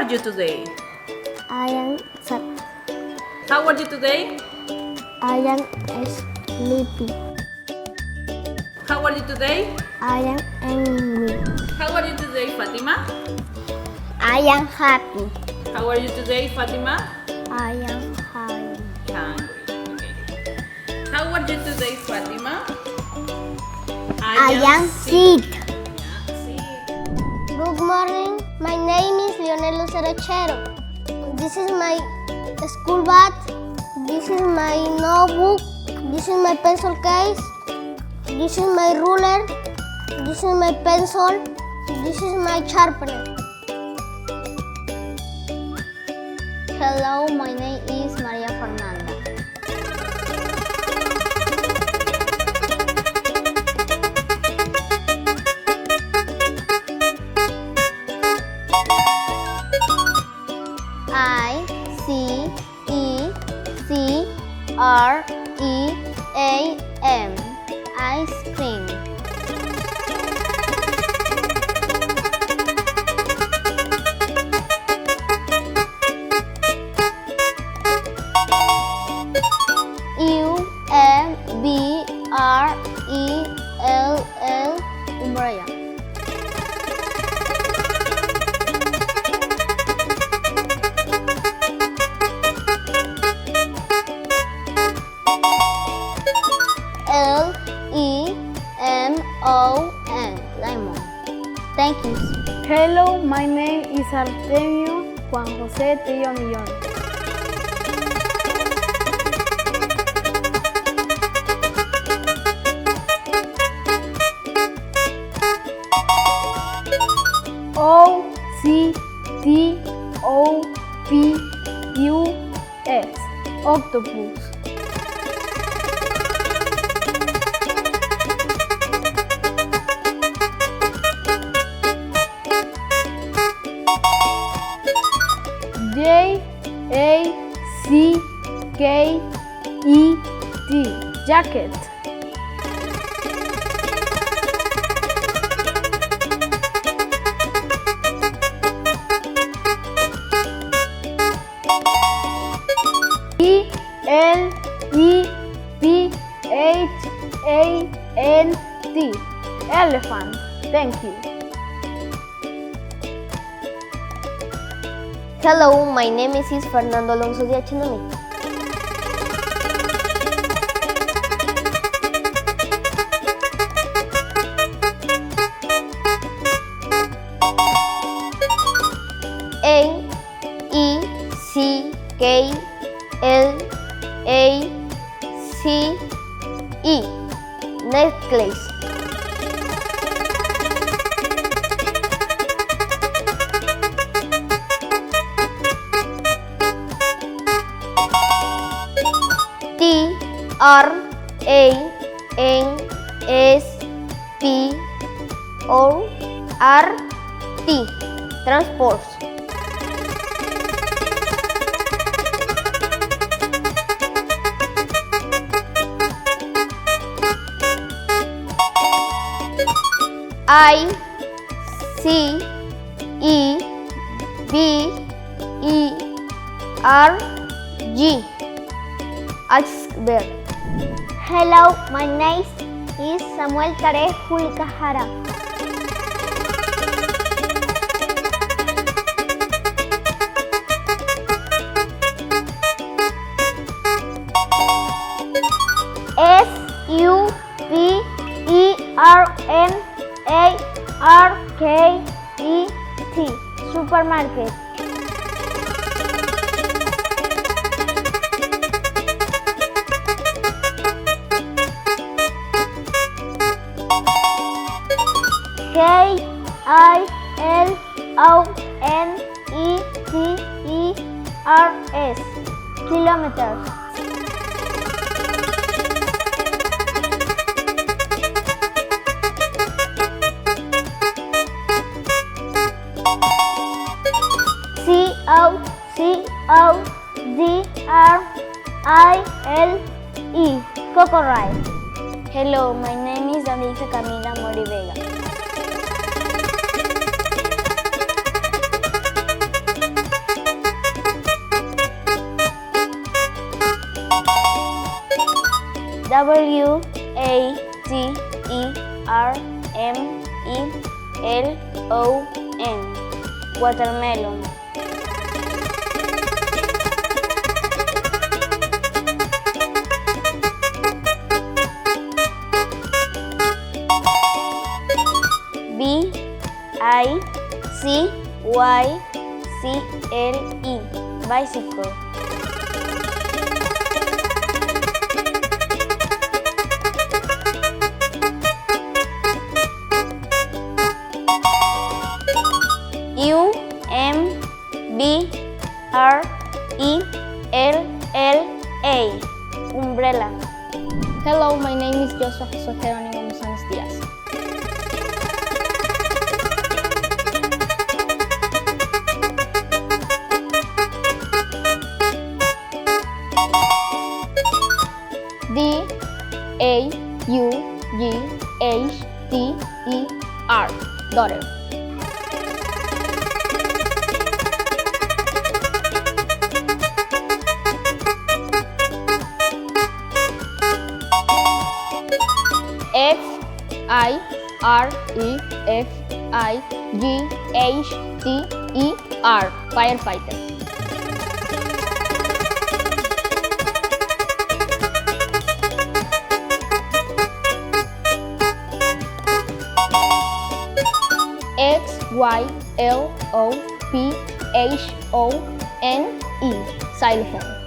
are you today? I am sad. How are you today? I am sleepy. How are you today? I am angry. How are you today, Fatima? I am happy. How are you today, Fatima? I am hungry. Hungry. Okay. How are you today, Fatima? I am sick. Yeah, sick. Good morning. My name is Leonel Lucerachero. This is my school bag. This is my notebook. This is my pencil case. This is my ruler. This is my pencil. This is my sharpener. Hello, my name is Maria Fernanda. I-C-E-C-R-E-A-M. Ice cream. U-M-B-R-E-L-L. Umbrella. L-E-M-O-N. Lemon. Thank you. Hello, my name is Artemio Juan José Trillo Millón. O-C-T-O-P-U-S. Octopus. J-A-C-K-E-T. Jacket. E-L-E-P-H-A-N-T. Elephant. Thank you. Hello, my name is Fernando Alonso de Achinami. N-E-C-K-L-A-C-E. Necklace. T-R-A-N-S-P-O-R-T. Transport. I-C-E-B-E-R-G. Iceberg. Hello, my name is Samuel Tare Julicajara. S-U-P-E-R-M-A-R-K-E-T. Supermarket. K-I-L-O-N-E-T-E-R-S. Kilometers. C-O-C-O-D-R-I-L-E. Cocoride. Hello, my name is Danisa Camila Mori Vega. W-A-T-E-R-M-E-L-O-N. Watermelon. B-I-C-Y-C-L-E. Bicycle. U-M-B-R-E-L-L-A. Umbrella. Hello, my name is Joseph Jerónimo Mesones Díaz. D-A-U-G-H-T-E-R. Daughter. F-I-R-E-F-I-G-H-T-E-R. Firefighter. Xylophone. Xylophone. Xylophone.